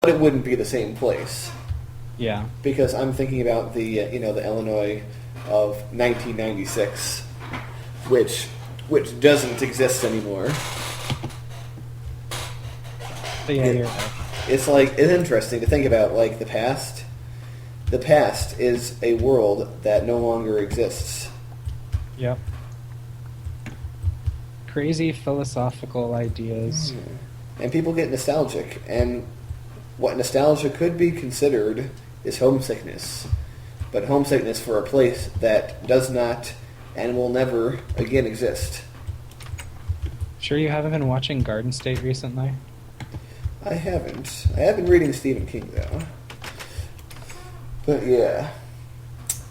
but it wouldn't be the same place. Yeah. Because I'm thinking about the Illinois of 1996, which doesn't exist anymore. But yeah, you're right. It's interesting to think about, like, the past. The past is a world that no longer exists. Yep. Crazy philosophical ideas. And people get nostalgic, and what nostalgia could be considered is homesickness. But homesickness for a place that does not and will never again exist. Sure you haven't been watching Garden State recently? I haven't. I have been reading Stephen King, though. But yeah.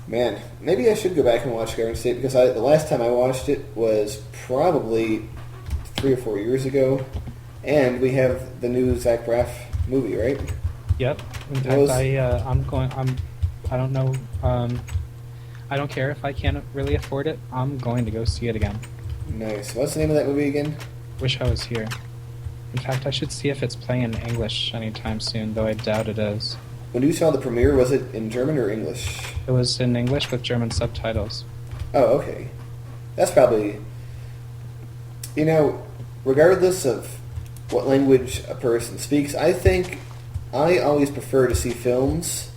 Man, maybe I should go back and watch Garden State, because the last time I watched it was probably 3 or 4 years ago. And we have the new Zach Braff movie, right? Yep. In fact, I don't know. I don't care if I can't really afford it. I'm going to go see it again. Nice. What's the name of that movie again? Wish I was here. In fact, I should see if it's playing in English anytime soon, though I doubt it is. When you saw the premiere, was it in German or English? It was in English with German subtitles. Oh, okay. That's probably... regardless of what language a person speaks, I think I always prefer to see films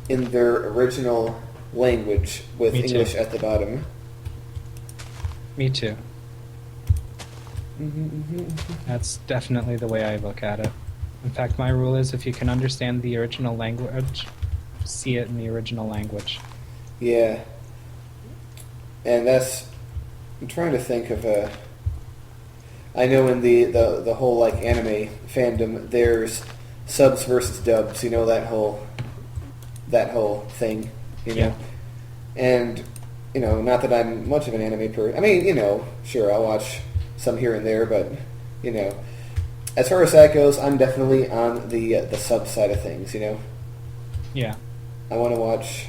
in their original language with Me too. English at the bottom. Me too. That's definitely the way I look at it. In fact, my rule is if you can understand the original language, see it in the original language. Yeah. And I'm trying to think of a... I know in the whole, like, anime fandom, there's subs versus dubs, that whole thing, Yeah. And, not that I'm much of an anime person. I mean, sure, I'll watch some here and there, but, as far as that goes, I'm definitely on the sub side of things, Yeah. I want to watch,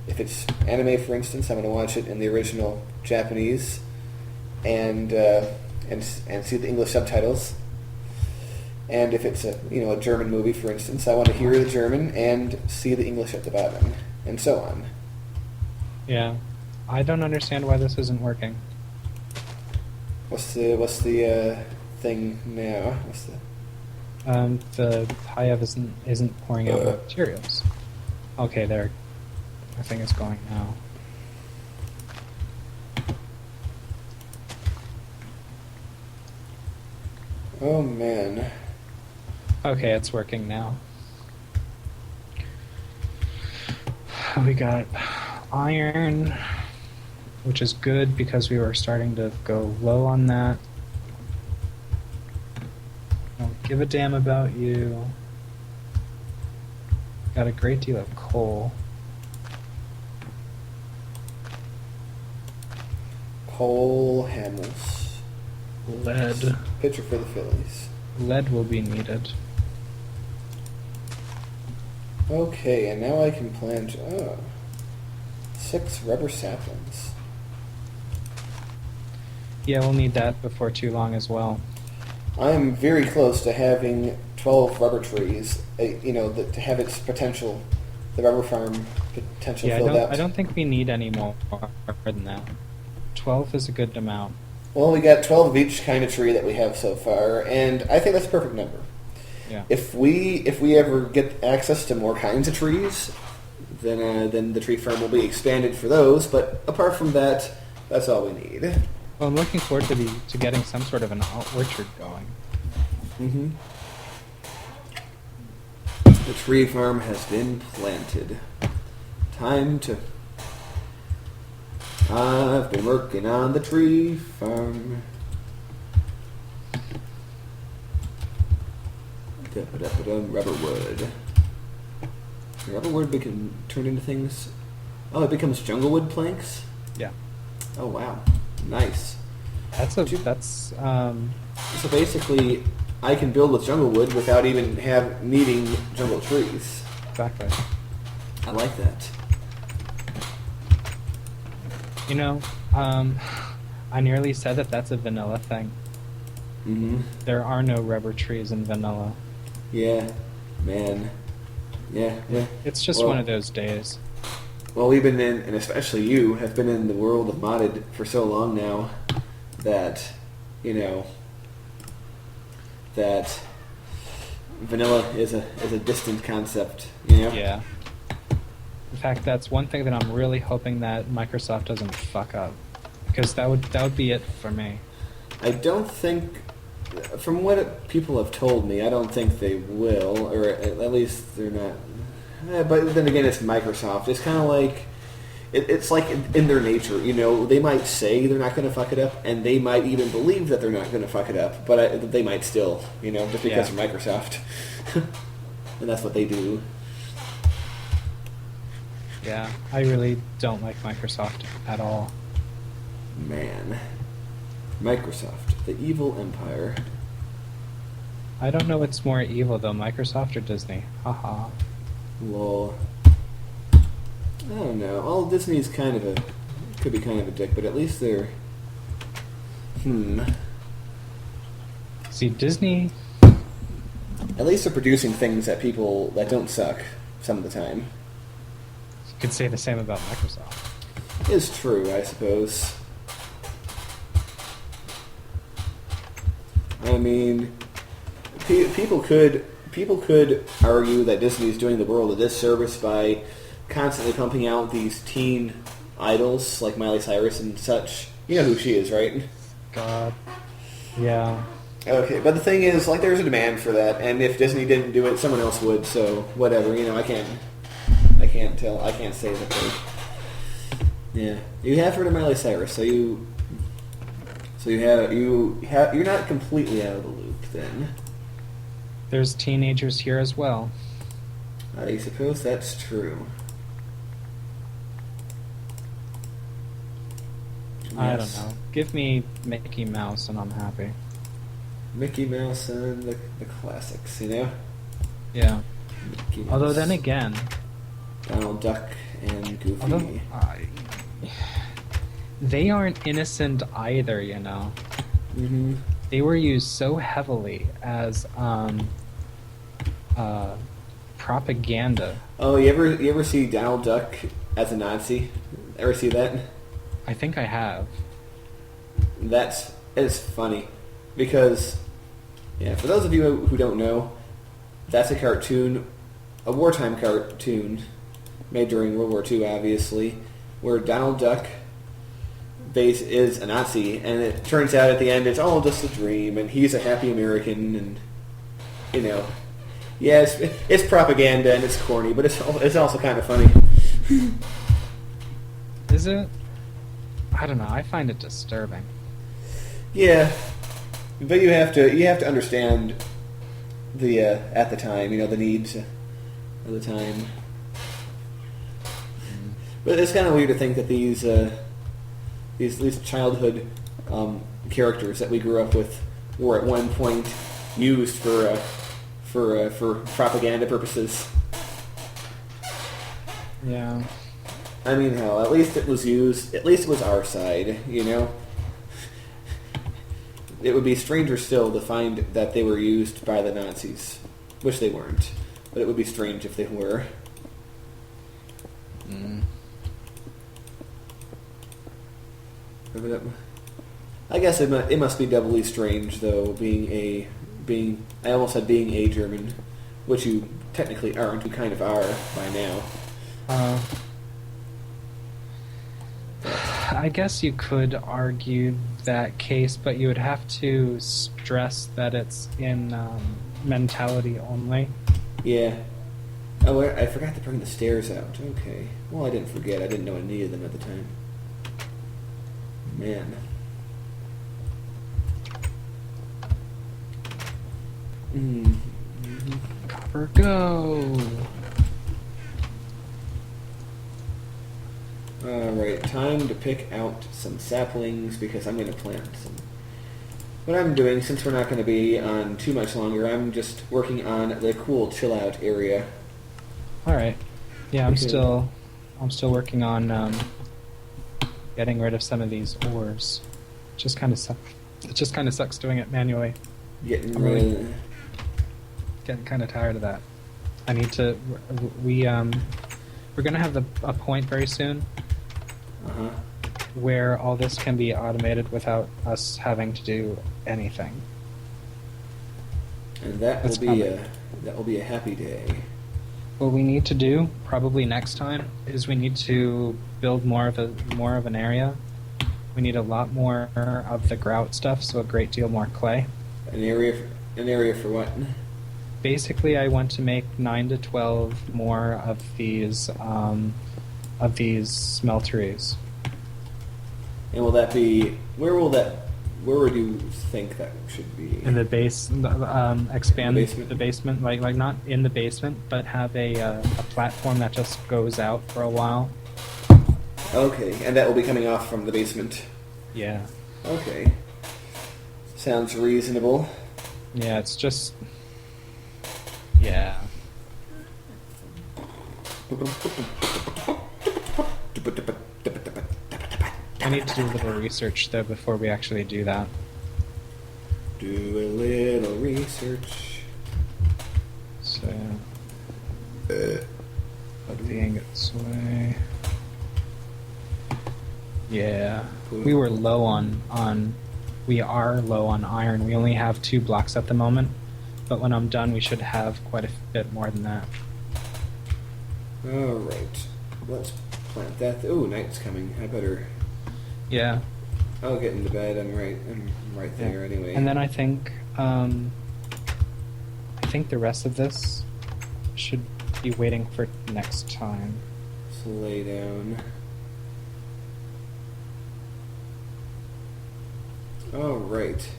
if it's anime, for instance, I'm going to watch it in the original Japanese, and see the English subtitles. And if it's a German movie, for instance, I want to hear the German and see the English at the bottom, and so on. Yeah. I don't understand why this isn't working. What's the thing now? The Hive isn't pouring out materials. Okay, there. I think it's going now. Oh man. Okay, it's working now. We got iron, which is good because we were starting to go low on that. Don't give a damn about you. Got a great deal of coal. Cole Hamels. Lead. Pitcher for the Phillies. Lead will be needed. Okay, and now I can plant 6 rubber saplings. Yeah, we'll need that before too long as well. I am very close to having 12 rubber trees, to have its potential, the rubber farm potential Yeah, filled out. I don't think we need any more than that. 12 is a good amount. Well, we got 12 of each kind of tree that we have so far, and I think that's a perfect number. Yeah. If we ever get access to more kinds of trees, then the tree farm will be expanded for those. But apart from that, that's all we need. Well, I'm looking forward to getting some sort of an orchard going. Mm-hmm. The tree farm has been planted. Time to... I've been working on the tree farm. Rubber wood. Rubber wood can turn into things... Oh, it becomes jungle wood planks? Yeah. Oh, wow. Nice. So basically, I can build with jungle wood without even needing jungle trees. Exactly. I like that. I nearly said that's a vanilla thing. Mm-hmm. There are no rubber trees in vanilla. Yeah. Man. Yeah. It's just one of those days. Well, we've been in, and especially you, have been in the world of modded for so long now that, that vanilla is a distant concept, Yeah. In fact, that's one thing that I'm really hoping that Microsoft doesn't fuck up, because that would be it for me. I don't think, from what people have told me, I don't think they will, or at least they're not. But then again, it's Microsoft. It's kind of like, it's like in their nature, they might say they're not going to fuck it up, and they might even believe that they're not going to fuck it up, but they might still, just because they're Microsoft. And that's what they do. Yeah, I really don't like Microsoft at all. Man. Microsoft, the evil empire. I don't know what's more evil, though, Microsoft or Disney. Haha. Lol. I don't know. Well, Disney's could be kind of a dick, but at least they're... See, Disney... At least they're producing things that don't suck some of the time. You could say the same about Microsoft. It's true, I suppose. I mean, people could argue that Disney's doing the world a disservice by constantly pumping out these teen idols like Miley Cyrus and such. You know who she is, right? God. Yeah. Okay, but the thing is, there's a demand for that, and if Disney didn't do it, someone else would. So whatever, I can't say that they. Yeah, you have heard of Miley Cyrus, you're not completely out of the loop then. There's teenagers here as well. I suppose that's true. I Yes. don't know. Give me Mickey Mouse and I'm happy. Mickey Mouse and the classics, Yeah. Mickey Mouse. Although then again... Donald Duck and Goofy. Although, they aren't innocent either, Mm-hmm. They were used so heavily as propaganda. Oh, you ever see Donald Duck as a Nazi? Ever see that? I think I have. It's funny because, for those of you who don't know, that's a cartoon, a wartime cartoon made during World War II, obviously, where Donald Duck is a Nazi, and it turns out at the end it's all just a dream, and he's a happy American, and it's propaganda and it's corny, but it's also kind of funny. Is it? I don't know. I find it disturbing. Yeah, but you have to understand the at the time, the needs of the time. But it's kind of weird to think that these childhood characters that we grew up with were at one point used for propaganda purposes. Yeah. I mean, hell, at least it was used. At least it was our side, It would be stranger still to find that they were used by the Nazis, which they weren't. But it would be strange if they were. I guess it must be doubly strange, though, I almost said being a German, which you technically aren't. You kind of are by now. I guess you could argue that case, but you would have to stress that it's in mentality only. Yeah. Oh, I forgot to bring the stairs out. Okay. Well, I didn't forget. I didn't know I needed them at the time. Man. Copper, go! Alright, time to pick out some saplings because I'm going to plant some. What I'm doing, since we're not going to be on too much longer, I'm just working on the cool chill out area. Alright. Yeah, I'm still working on getting rid of some of these ores. It just kind of sucks doing it manually. Getting I'm really getting kind of tired of that. I need to. We're gonna have a point very soon Uh-huh. where all this can be automated without us having to do anything. And that That's will be a happy day. What we need to do, probably next time, is we need to build more of an area. We need a lot more of the grout stuff, so a great deal more clay. An area for what? Basically, I want to make 9 to 12 more of these smelteries. And will that be where would you think that should be? In the base, expand The basement? the basement, like not in the basement, but have a platform that just goes out for a while. Okay, and that will be coming off from the basement. Yeah, Okay. Sounds reasonable. yeah, it's just, yeah. I need to do a little research though before we actually do that. Do a little research. So, put the ingots away. Yeah, we were low on. We are low on iron. We only have 2 blocks at the moment, but when I'm done, we should have quite a bit more than that. All right. Let's plant that. Oh, night's coming. I better. Yeah. I'll get into bed. I'm right there anyway. And then I think the rest of this should be waiting for next time. Let's lay down. All right.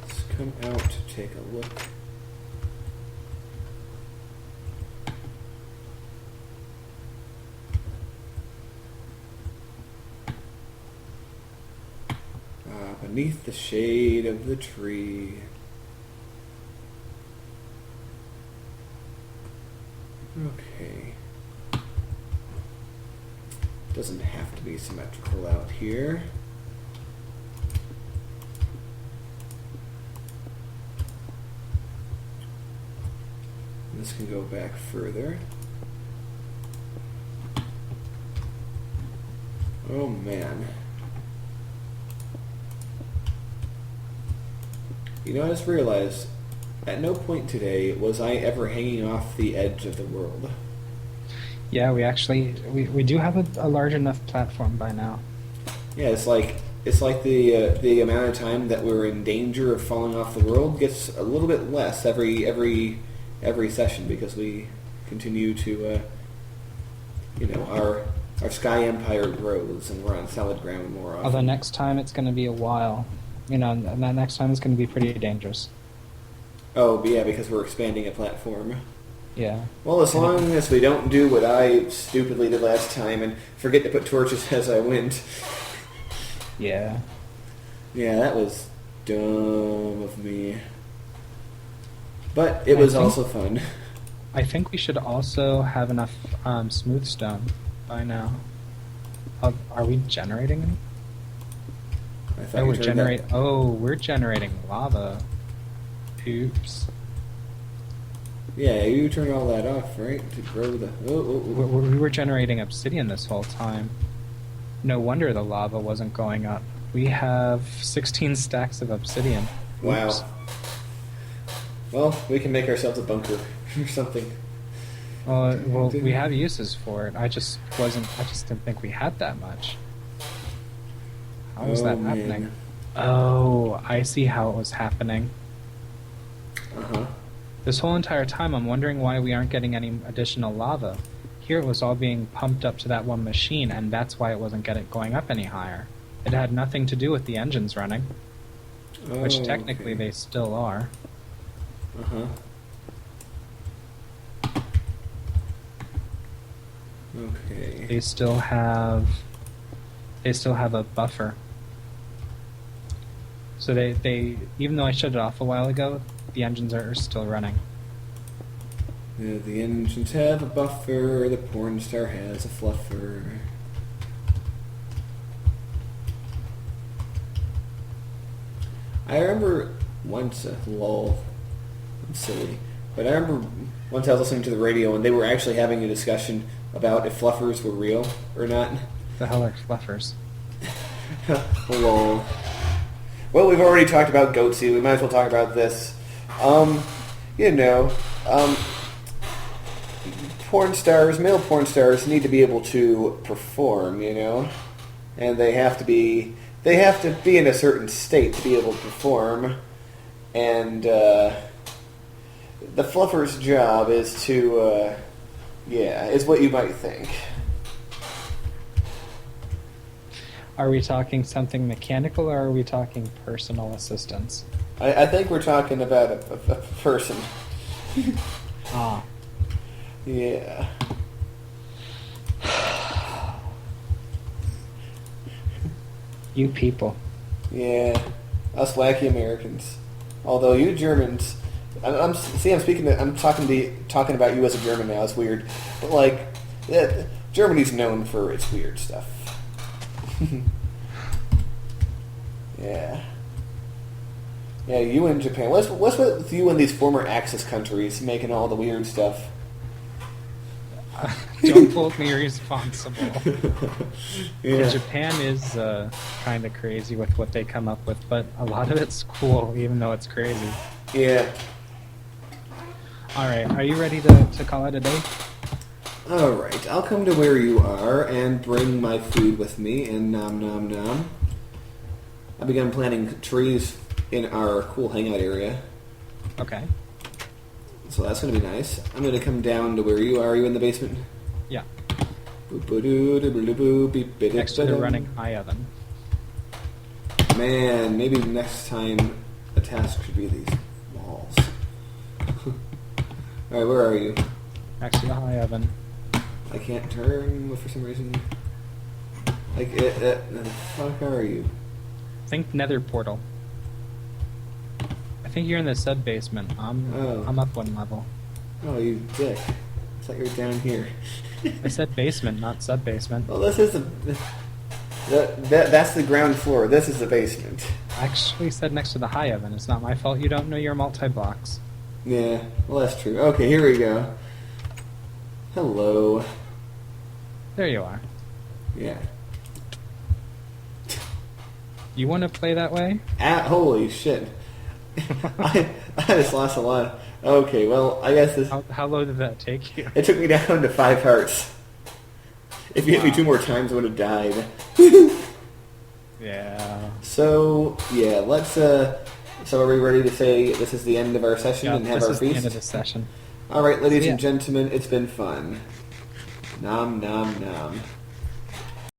Let's come out to take a look. Beneath the shade of the tree. Okay. Doesn't have to be symmetrical out here. This can go back further. Oh man. You know, I just realized, at no point today was I ever hanging off the edge of the world. Yeah, we do have a large enough platform by now. Yeah, it's like the amount of time that we're in danger of falling off the world gets a little bit less every session because we continue to our sky empire grows and we're on solid ground more often. Although next time it's going to be a while. And that next time is going to be pretty dangerous. Oh, yeah, because we're expanding a platform. Yeah. Well, as long as we don't do what I stupidly did last time and forget to put torches as I went. Yeah. Yeah, that was dumb of me. But it was also fun. I think we should also have enough smooth stone by now. Are we generating any? I thought we're generating lava. Oops. Yeah, you turned all that off, right? To grow the... We were generating obsidian this whole time. No wonder the lava wasn't going up. We have 16 stacks of obsidian. Wow. Oops. Well, we can make ourselves a bunker or something. Well, we have uses for it. I just didn't think we had that much. How was that happening? Man. Oh, I see how it was happening. Uh-huh. This whole entire time I'm wondering why we aren't getting any additional lava. Here it was all being pumped up to that one machine, and that's why it wasn't going up any higher. It had nothing to do with the engines running, which technically they still are. Uh-huh. Okay. They still have a buffer. So they even though I shut it off a while ago, the engines are still running. Yeah, the engines have a buffer, the porn star has a fluffer. I remember once, lol, It's silly. But I remember once I was listening to the radio and they were actually having a discussion about if fluffers were real or not. The hell are fluffers? Lol. Well, we've already talked about Goatsy. We might as well talk about this. Porn stars, male porn stars, need to be able to perform, and they have to be in a certain state to be able to perform, and the fluffer's job is to, is what you might think. Are we talking something mechanical, or are we talking personal assistance? I think we're talking about a person. Ah. Yeah. You people. Yeah. Us wacky Americans. Although you Germans, I'm talking about you as a German now. It's weird, but Germany's known for its weird stuff. Yeah. Yeah, you and Japan. What's with you and these former Axis countries making all the weird stuff? Don't hold me responsible. Yeah. Japan is kind of crazy with what they come up with, but a lot of it's cool, even though it's crazy. Yeah. Alright, are you ready to call it a day? Alright, I'll come to where you are and bring my food with me and nom nom nom. I began planting trees in our cool hangout area. Okay. So that's going to be nice. I'm going to come down to where you are. Are you in the basement? Yeah. Next to the running high oven. Man, maybe next time a task should be these walls. Alright, where are you? Next to the high oven. I can't turn for some reason. The fuck are you? Think nether portal. I think you're in the sub-basement. I'm up one level. Oh, you dick. I thought you were down here. I said basement, not sub-basement. Well, this is that's the ground floor. This is the basement. I actually said next to the high oven. It's not my fault you don't know your multi-blocks. Yeah, well, that's true. Okay, here we go. Hello. There you are. Yeah. You want to play that way? Holy shit. I just lost a lot. Okay, well, I guess this... How low did that take you? It took me down to 5 hearts. If you hit me 2 more times, I would have died. Yeah. So, yeah, let's... So are we ready to say this is the end of our session and have our feast? This is the end of the session. Alright, ladies and gentlemen, it's been fun. Nom, nom, nom.